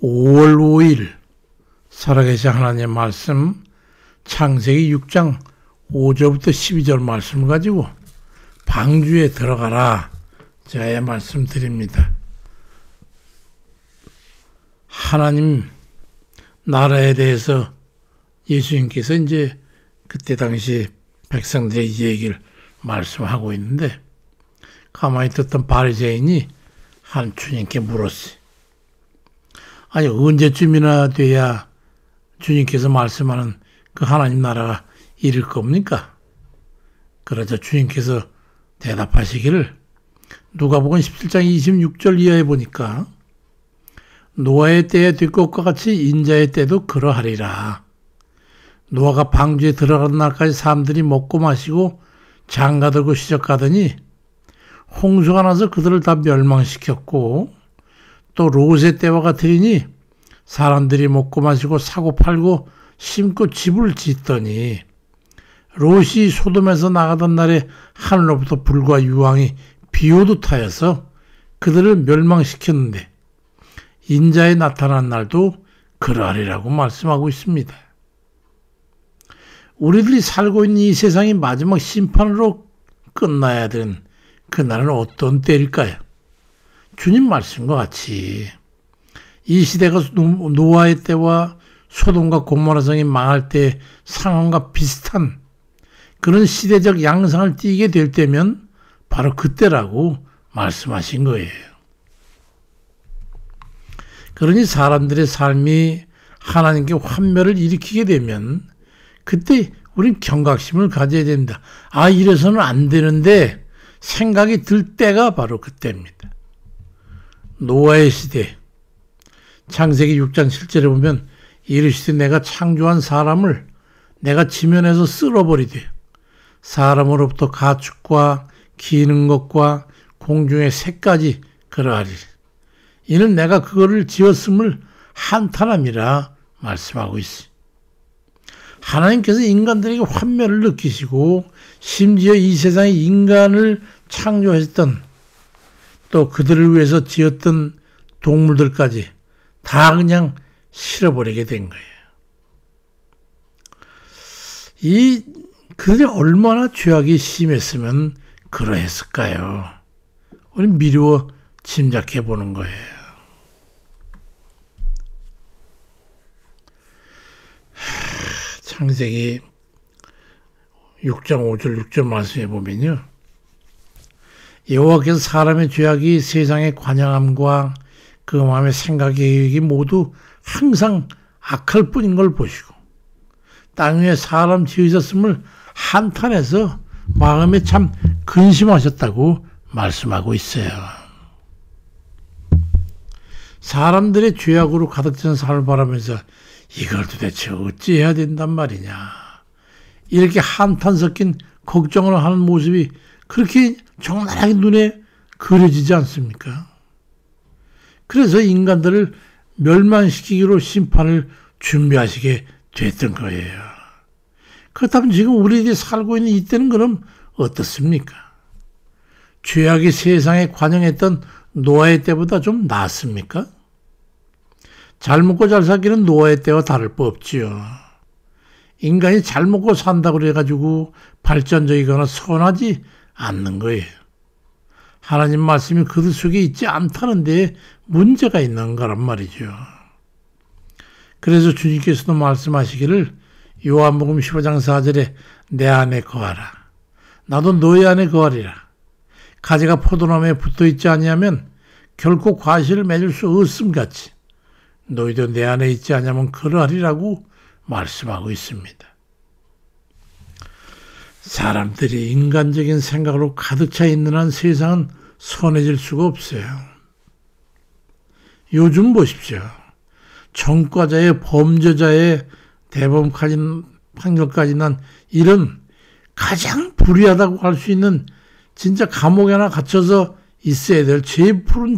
5월 5일 살아계신 하나님의 말씀 창세기 6장 5절부터 12절 말씀을 가지고 방주에 들어가라 제가 말씀드립니다. 하나님 나라에 대해서 예수님께서 이제 그때 당시 백성들의 이 얘기를 말씀하고 있는데 가만히 듣던 바리새인이 한 주님께 물었어요. 아니 언제쯤이나 돼야 주님께서 말씀하는 그 하나님 나라가 이를 겁니까? 그러자 주님께서 대답하시기를 누가복음 17장 26절 이하에 보니까 노아의 때에 될 것과 같이 인자의 때도 그러하리라. 노아가 방주에 들어가는 날까지 사람들이 먹고 마시고 장가들고 시작하더니 홍수가 나서 그들을 다 멸망시켰고 또 롯의 때와 같으리니 사람들이 먹고 마시고 사고 팔고 심고 집을 짓더니 롯이 소돔에서 나가던 날에 하늘로부터 불과 유황이 비오듯 하여서 그들을 멸망시켰는데 인자에 나타난 날도 그러하리라고 말씀하고 있습니다. 우리들이 살고 있는 이 세상이 마지막 심판으로 끝나야 되는 그날은 어떤 때일까요? 주님 말씀과 같이 이 시대가 노아의 때와 소돔과 고모라 성이 망할 때 상황과 비슷한 그런 시대적 양상을 띠게 될 때면 바로 그때라고 말씀하신 거예요. 그러니 사람들의 삶이 하나님께 환멸을 일으키게 되면 그때 우린 경각심을 가져야 됩니다. 아, 이래서는 안 되는데 생각이 들 때가 바로 그때입니다. 노아의 시대 창세기 6장 7절에 보면 이르시되 내가 창조한 사람을 내가 지면에서 쓸어버리되 사람으로부터 가축과 기는 것과 공중의 새까지 그러하리라. 이는 내가 그거를 지었음을 한탄함이라 말씀하고 있어요. 하나님께서 인간들에게 환멸을 느끼시고 심지어 이 세상에 인간을 창조했던 또 그들을 위해서 지었던 동물들까지 다 그냥 실어버리게 된 거예요. 그들이 얼마나 죄악이 심했으면 그러했을까요? 우리 미루어 짐작해 보는 거예요. 창세기 6장 5절 6절 말씀해 보면요. 여호와께서 사람의 죄악이 세상의 관영함과 그 마음의 생각 계획이 모두 항상 악할 뿐인 걸 보시고 땅 위에 사람 지으셨음을 한탄해서 마음에 참 근심하셨다고 말씀하고 있어요. 사람들의 죄악으로 가득 찬 삶을 바라면서 이걸 도대체 어찌해야 된단 말이냐 이렇게 한탄 섞인 걱정을 하는 모습이 그렇게 적나라하게 눈에 그려지지 않습니까? 그래서 인간들을 멸망시키기로 심판을 준비하시게 됐던 거예요. 그렇다면 지금 우리들이 살고 있는 이때는 그럼 어떻습니까? 죄악이 세상에 관영했던 노아의 때보다 좀 낫습니까? 잘 먹고 잘 살기는 노아의 때와 다를 바 없지요. 인간이 잘 먹고 산다고 그래가지고 발전적이거나 선하지 않는 거예요. 하나님 말씀이 그들 속에 있지 않다는 데 문제가 있는 거란 말이죠. 그래서 주님께서도 말씀하시기를 요한복음 15장 4절에 내 안에 거하라. 나도 너희 안에 거하리라. 가지가 포도나무에 붙어있지 아니하면 결코 과실을 맺을 수 없음같이 너희도 내 안에 있지 않으면 그러하리라고 말씀하고 있습니다. 사람들이 인간적인 생각으로 가득 차 있는 한 세상은 선해질 수가 없어요. 요즘 보십시오. 전과자의 범죄자의 대법까지 판결까지 난 이런 가장 불의하다고 할 수 있는 진짜 감옥에 하나 갇혀서 있어야 될 푸른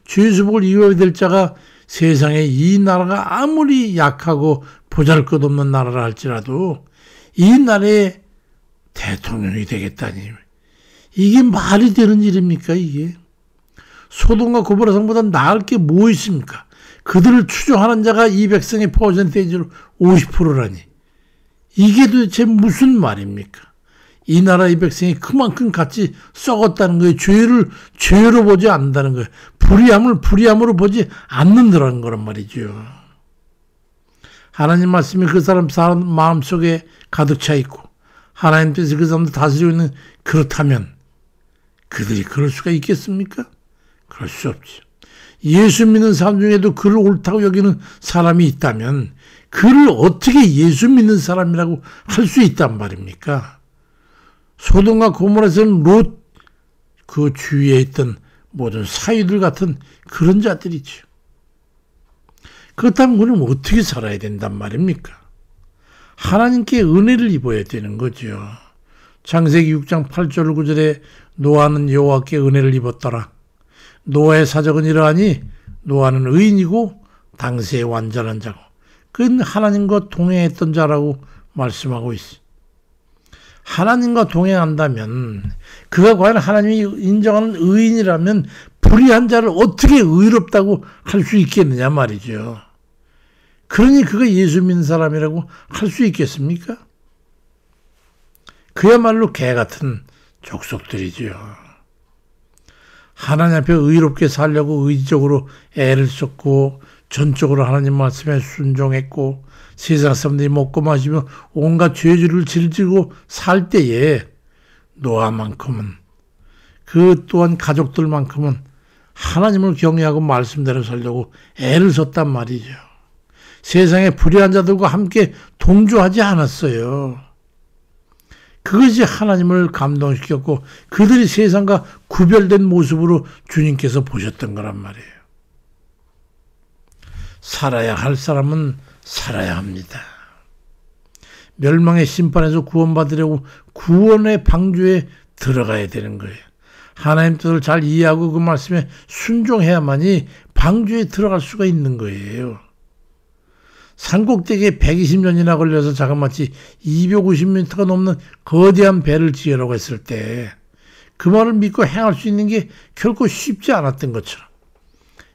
죄수복을 입어야 될 자가 세상에 이 나라가 아무리 약하고 보잘것없는 나라라 할지라도 이 나라의 대통령이 되겠다니 이게 말이 되는 일입니까 이게? 소돔과 고모라 성보다 나을 게 뭐 있습니까? 그들을 추종하는 자가 이 백성의 퍼센테이지로 50%라니. 이게 도대체 무슨 말입니까? 이 나라 이 백성이 그만큼 같이 썩었다는 거예요. 죄를 죄로 보지 않는다는 거예요. 불의함을 불의함으로 보지 않는다는 거란 말이죠. 하나님 말씀이 그 사람 마음속에 가득 차 있고 하나님 뜻이 그 사람들 다스리고 있는, 그렇다면 그들이 그럴 수가 있겠습니까? 그럴 수 없죠. 예수 믿는 사람 중에도 그를 옳다고 여기는 사람이 있다면 그를 어떻게 예수 믿는 사람이라고 할 수 있단 말입니까? 소돔과 고모라에서는 롯 그 주위에 있던 모든 사위들 같은 그런 자들이죠. 그렇다면 우리는 어떻게 살아야 된단 말입니까? 하나님께 은혜를 입어야 되는 거죠. 창세기 6장 8절 9절에 노아는 여호와께 은혜를 입었더라. 노아의 사적은 이러하니 노아는 의인이고 당시에 완전한 자고 그는 하나님과 동행했던 자라고 말씀하고 있어요. 하나님과 동행한다면 그가 과연 하나님이 인정하는 의인이라면 불의한 자를 어떻게 의롭다고 할 수 있겠느냐 말이죠. 그러니 그가 예수 믿는 사람이라고 할 수 있겠습니까? 그야말로 개 같은 족속들이죠. 하나님 앞에 의롭게 살려고 의지적으로 애를 썼고 전적으로 하나님 말씀에 순종했고 세상 사람들이 먹고 마시며 온갖 죄질을 질지고 살 때에 노아만큼은, 그 또한 가족들만큼은 하나님을 경외하고 말씀대로 살려고 애를 썼단 말이죠. 세상에 불의한 자들과 함께 동조하지 않았어요. 그것이 하나님을 감동시켰고 그들이 세상과 구별된 모습으로 주님께서 보셨던 거란 말이에요. 살아야 할 사람은 살아야 합니다. 멸망의 심판에서 구원받으려고 구원의 방주에 들어가야 되는 거예요. 하나님 뜻을 잘 이해하고 그 말씀에 순종해야만이 방주에 들어갈 수가 있는 거예요. 산꼭대기에 120년이나 걸려서 자그마치 250m가 넘는 거대한 배를 지으라고 했을 때 그 말을 믿고 행할 수 있는 게 결코 쉽지 않았던 것처럼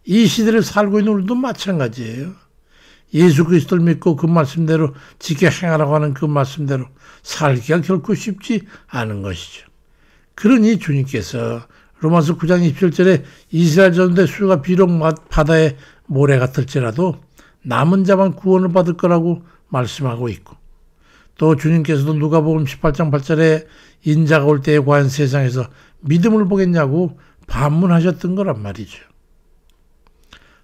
이 시대를 살고 있는 우리도 마찬가지예요. 예수 그리스도를 믿고 그 말씀대로 지켜 행하라고 하는 그 말씀대로 살기가 결코 쉽지 않은 것이죠. 그러니 주님께서 로마서 9장 27절에 이스라엘 전대 수가 비록 바다의 모래 같을지라도 남은 자만 구원을 받을 거라고 말씀하고 있고, 또 주님께서도 누가복음 18장 8절에 인자가 올 때에 과연 세상에서 믿음을 보겠냐고 반문하셨던 거란 말이죠.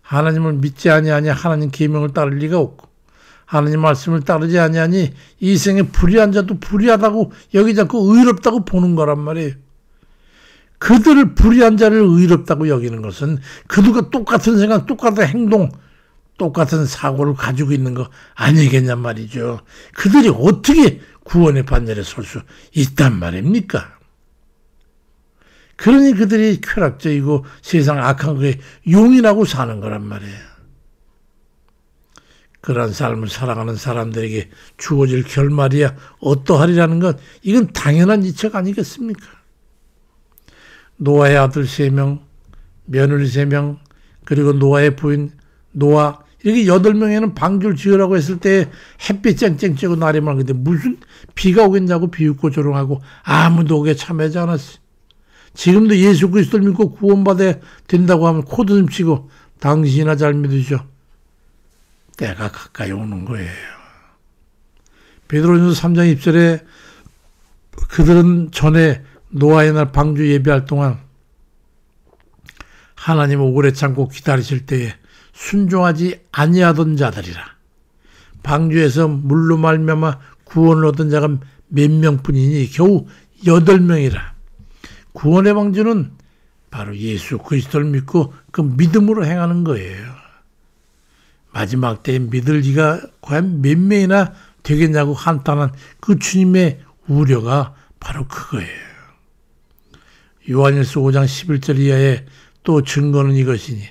하나님을 믿지 아니하니 하나님 계명을 따를 리가 없고 하나님 말씀을 따르지 아니하니 이 생에 불의한 자도 불의하다고 여기지 않고 의롭다고 보는 거란 말이에요. 그들을 불의한 자를 의롭다고 여기는 것은 그들과 똑같은 생각, 똑같은 행동, 똑같은 사고를 가지고 있는 거 아니겠냔 말이죠. 그들이 어떻게 구원의 반열에 설 수 있단 말입니까? 그러니 그들이 쾌락적이고 세상 악한 거에 용인하고 사는 거란 말이에요. 그런 삶을 살아가는 사람들에게 주어질 결말이야 어떠하리라는 것, 이건 당연한 이책 아니겠습니까? 노아의 아들 3명, 며느리 3명, 그리고 노아의 부인 노아, 이렇게 8명에는 방주를 지으라고 했을 때 햇빛 쨍쨍 쬐고 날이 맑은데 무슨 비가 오겠냐고 비웃고 조롱하고 아무도 오게 참여하지 않았어요. 지금도 예수 그리스도를 믿고 구원받아야 된다고 하면 코드좀 치고 당신이나 잘 믿으시오. 때가 가까이 오는 거예요. 베드로전서 3장 1절에 그들은 전에 노아의 날 방주 예비할 동안 하나님을 오래 참고 기다리실 때에 순종하지 아니하던 자들이라. 방주에서 물로 말미암아 구원을 얻은 자가 몇 명뿐이니 겨우 8명이라. 구원의 방주는 바로 예수 그리스도를 믿고 그 믿음으로 행하는 거예요. 마지막 때에 믿을 이가 과연 몇 명이나 되겠냐고 한탄한 그 주님의 우려가 바로 그거예요. 요한일서 5장 11절 이하에 또 증거는 이것이니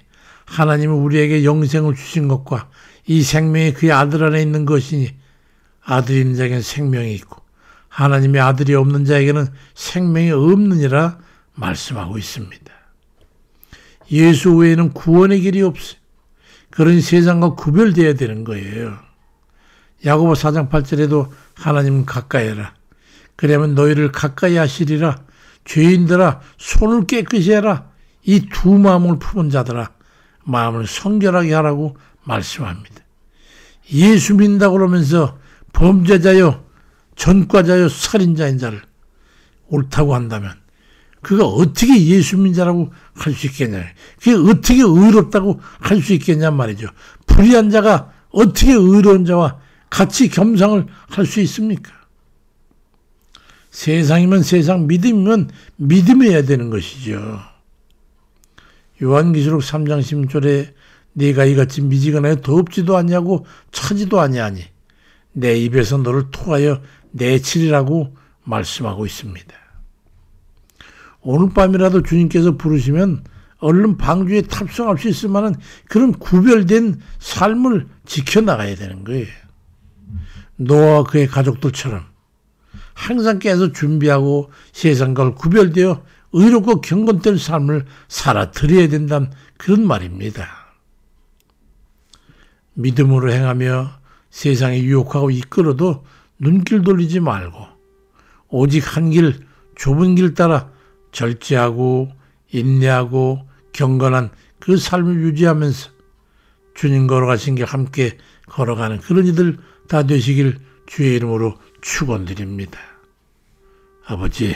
하나님은 우리에게 영생을 주신 것과 이 생명이 그의 아들 안에 있는 것이니 아들이 있는 자에게는 생명이 있고 하나님의 아들이 없는 자에게는 생명이 없느니라 말씀하고 있습니다. 예수 외에는 구원의 길이 없어요. 그런 세상과 구별되어야 되는 거예요. 야고보 4장 8절에도 하나님 가까이 해라. 그러면 너희를 가까이 하시리라. 죄인들아 손을 깨끗이 해라. 이 두 마음을 품은 자들아 마음을 성결하게 하라고 말씀합니다. 예수 믿는다고 그러면서 범죄자요 전과자요 살인자인 자를 옳다고 한다면 그가 어떻게 예수 믿는 자라고 할 수 있겠냐. 그게 어떻게 의롭다고 할 수 있겠냐 말이죠. 불의한 자가 어떻게 의로운 자와 같이 겸상을 할 수 있습니까? 세상이면 세상, 믿음이면 믿음이어야 되는 것이죠. 요한계시록 3장 16절에 네가 이같이 미지근하여 덥지도 않냐고 차지도 아니하니 내 입에서 너를 토하여 내치리라고 말씀하고 있습니다. 오늘 밤이라도 주님께서 부르시면 얼른 방주에 탑승할 수 있을 만한 그런 구별된 삶을 지켜나가야 되는 거예요. 노아와 그의 가족들처럼 항상 깨서 준비하고 세상과 구별되어 의롭고 경건된 삶을 살아드려야 된다는 그런 말입니다. 믿음으로 행하며 세상에 유혹하고 이끌어도 눈길 돌리지 말고 오직 한 길, 좁은 길 따라 절제하고 인내하고 경건한 그 삶을 유지하면서 주님 걸어가신 게 함께 걸어가는 그런 이들 다 되시길 주의 이름으로 축원드립니다. 아버지,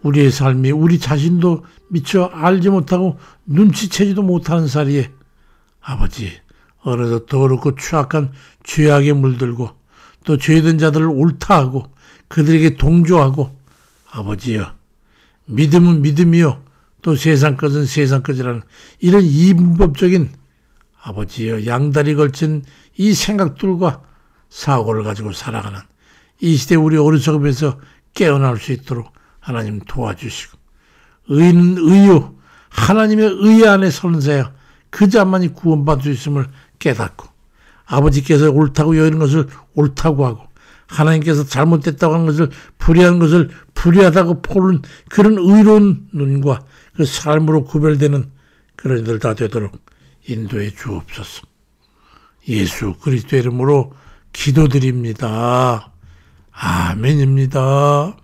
우리의 삶이 우리 자신도 미처 알지 못하고 눈치채지도 못하는 사이에 아버지, 어느덧 더럽고 추악한 죄악에 물들고 또 죄된 자들을 옳다하고 그들에게 동조하고 아버지여, 믿음은 믿음이요 또 세상 것은 세상 것이라는 이런 이분법적인 아버지여 양다리 걸친 이 생각들과 사고를 가지고 살아가는 이 시대 우리 어리석음에서 깨어날 수 있도록 하나님 도와주시고 의는 의요 하나님의 의 안에 서는 자여 그 자만이 구원받을 수 있음을 깨닫고 아버지께서 옳다고 여기는 것을 옳다고 하고 하나님께서 잘못됐다고 하는 것을 불의한 것을 불의하다고 보는 그런 의로운 눈과 그 삶으로 구별되는 그런 이들 다 되도록 인도해 주옵소서. 예수 그리스도의 이름으로 기도드립니다. 아멘입니다.